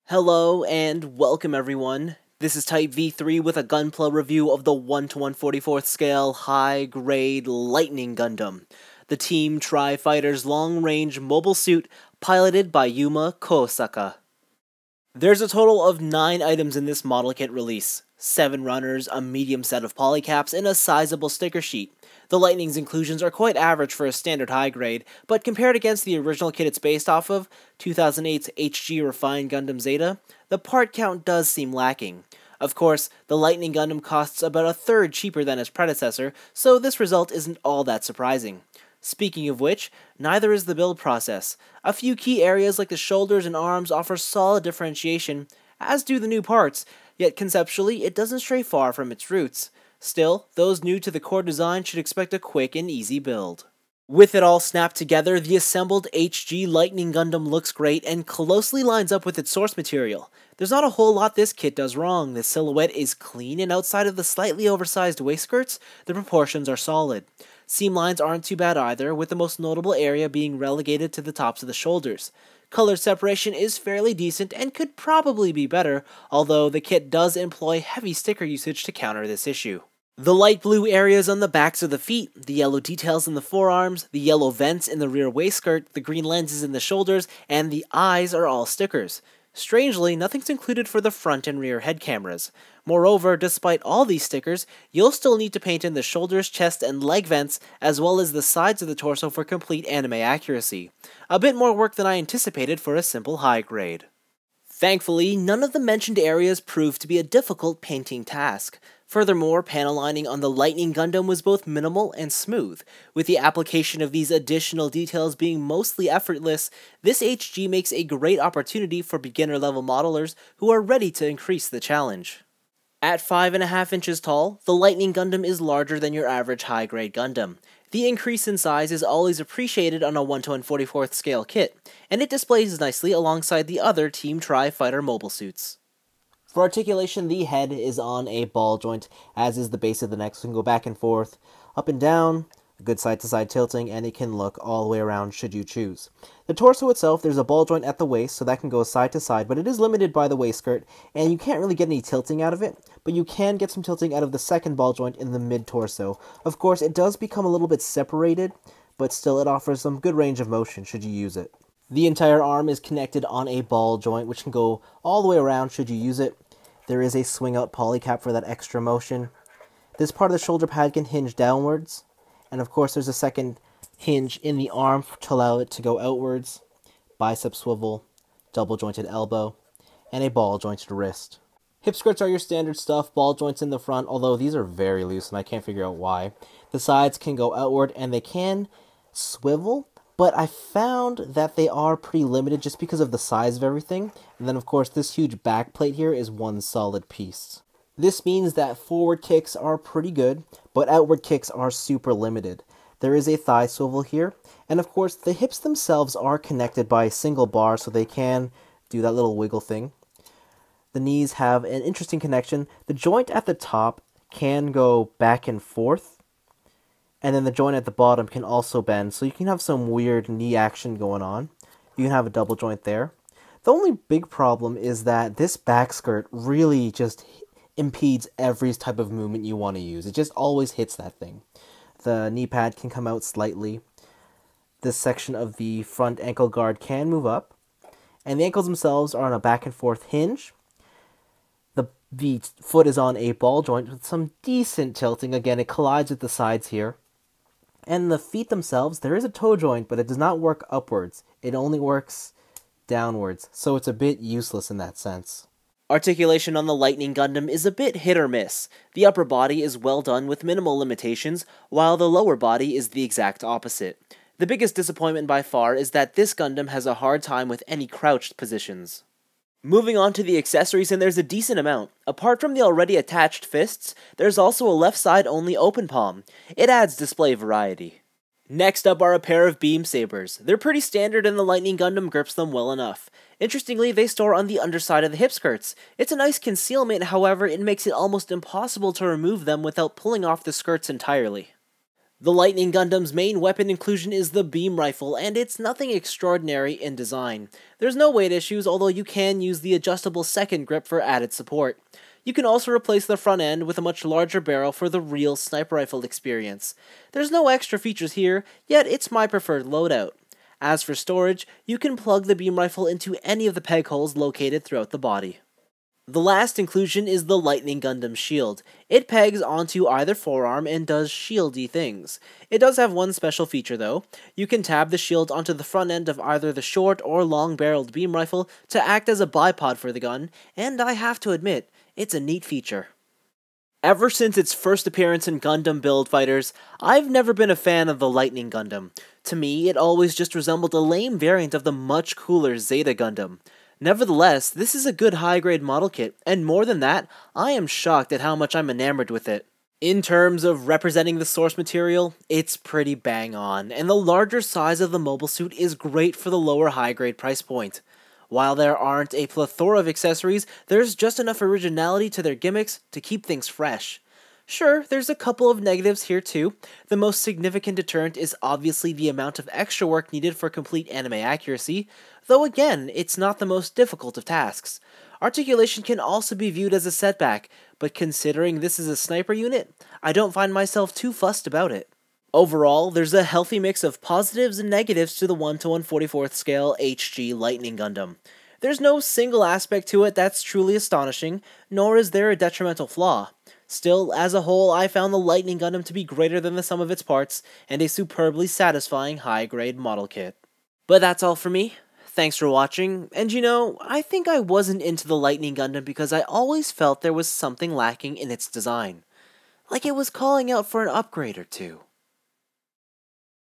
Hello and welcome everyone. This is Type V3 with a Gunpla review of the 1 to 144th scale high-grade Lightning Gundam, the Team Tri-Fighter's long-range mobile suit piloted by Yuma Kosaka. There's a total of 9 items in this model kit release, 7 runners, a medium set of polycaps, and a sizable sticker sheet. The Lightning's inclusions are quite average for a standard high grade, but compared against the original kit it's based off of, 2008's HG Refined Gundam Zeta, the part count does seem lacking. Of course, the Lightning Gundam costs about a third cheaper than its predecessor, so this result isn't all that surprising. Speaking of which, neither is the build process. A few key areas like the shoulders and arms offer solid differentiation, as do the new parts, yet conceptually it doesn't stray far from its roots. Still, those new to the core design should expect a quick and easy build. With it all snapped together, the assembled HG Lightning Gundam looks great and closely lines up with its source material. There's not a whole lot this kit does wrong. The silhouette is clean, and outside of the slightly oversized waistskirts, the proportions are solid. Seam lines aren't too bad either, with the most notable area being relegated to the tops of the shoulders. Color separation is fairly decent and could probably be better, although the kit does employ heavy sticker usage to counter this issue. The light blue areas on the backs of the feet, the yellow details in the forearms, the yellow vents in the rear waistskirt, the green lenses in the shoulders, and the eyes are all stickers. Strangely, nothing's included for the front and rear head cameras. Moreover, despite all these stickers, you'll still need to paint in the shoulders, chest, and leg vents, as well as the sides of the torso for complete anime accuracy. A bit more work than I anticipated for a simple high grade. Thankfully, none of the mentioned areas proved to be a difficult painting task. Furthermore, panel lining on the Lightning Gundam was both minimal and smooth. With the application of these additional details being mostly effortless, this HG makes a great opportunity for beginner-level modelers who are ready to increase the challenge. At 5.5 inches tall, the Lightning Gundam is larger than your average high-grade Gundam. The increase in size is always appreciated on a 1 to 144th scale kit, and it displays nicely alongside the other Team Tri-Fighter mobile suits. For articulation, the head is on a ball joint, as is the base of the neck, so it can go back and forth, up and down, good side-to-side tilting, and it can look all the way around should you choose. The torso itself, there's a ball joint at the waist, so that can go side to side, but it is limited by the waistskirt, and you can't really get any tilting out of it, but you can get some tilting out of the second ball joint in the mid-torso. Of course, it does become a little bit separated, but still it offers some good range of motion should you use it. The entire arm is connected on a ball joint, which can go all the way around should you use it. There is a swing-out polycap for that extra motion. This part of the shoulder pad can hinge downwards, and of course there's a second hinge in the arm to allow it to go outwards, bicep swivel, double-jointed elbow, and a ball-jointed wrist. Hip skirts are your standard stuff, ball joints in the front, although these are very loose and I can't figure out why. The sides can go outward and they can swivel, but I found that they are pretty limited just because of the size of everything. And then of course this huge back plate here is one solid piece. This means that forward kicks are pretty good, but outward kicks are super limited. There is a thigh swivel here, and of course the hips themselves are connected by a single bar so they can do that little wiggle thing. The knees have an interesting connection. The joint at the top can go back and forth, and then the joint at the bottom can also bend, so you can have some weird knee action going on. You can have a double joint there. The only big problem is that this back skirt really just impedes every type of movement you want to use. It just always hits that thing. The knee pad can come out slightly. This section of the front ankle guard can move up. And the ankles themselves are on a back and forth hinge. The foot is on a ball joint with some decent tilting. Again, it collides with the sides here. And the feet themselves, there is a toe joint, but it does not work upwards. It only works downwards, so it's a bit useless in that sense. Articulation on the Lightning Gundam is a bit hit or miss. The upper body is well done with minimal limitations, while the lower body is the exact opposite. The biggest disappointment by far is that this Gundam has a hard time with any crouched positions. Moving on to the accessories, and there's a decent amount. Apart from the already attached fists, there's also a left side only open palm. It adds display variety. Next up are a pair of beam sabers. They're pretty standard and the Lightning Gundam grips them well enough. Interestingly, they store on the underside of the hip skirts. It's a nice concealment, however, it makes it almost impossible to remove them without pulling off the skirts entirely. The Lightning Gundam's main weapon inclusion is the beam rifle, and it's nothing extraordinary in design. There's no weight issues, although you can use the adjustable second grip for added support. You can also replace the front end with a much larger barrel for the real sniper rifle experience. There's no extra features here, yet it's my preferred loadout. As for storage, you can plug the beam rifle into any of the peg holes located throughout the body. The last inclusion is the Lightning Gundam shield. It pegs onto either forearm and does shieldy things. It does have one special feature though. You can tab the shield onto the front end of either the short or long-barreled beam rifle to act as a bipod for the gun, and I have to admit, it's a neat feature. Ever since its first appearance in Gundam Build Fighters, I've never been a fan of the Lightning Gundam. To me, it always just resembled a lame variant of the much cooler Zeta Gundam. Nevertheless, this is a good high-grade model kit, and more than that, I am shocked at how much I'm enamored with it. In terms of representing the source material, it's pretty bang on, and the larger size of the mobile suit is great for the lower high-grade price point. While there aren't a plethora of accessories, there's just enough originality to their gimmicks to keep things fresh. Sure, there's a couple of negatives here too. The most significant deterrent is obviously the amount of extra work needed for complete anime accuracy, though again, it's not the most difficult of tasks. Articulation can also be viewed as a setback, but considering this is a sniper unit, I don't find myself too fussed about it. Overall, there's a healthy mix of positives and negatives to the 1:144th scale HG Lightning Gundam. There's no single aspect to it that's truly astonishing, nor is there a detrimental flaw. Still, as a whole, I found the Lightning Gundam to be greater than the sum of its parts, and a superbly satisfying high-grade model kit. But that's all for me. Thanks for watching, and you know, I think I wasn't into the Lightning Gundam because I always felt there was something lacking in its design. Like it was calling out for an upgrade or two.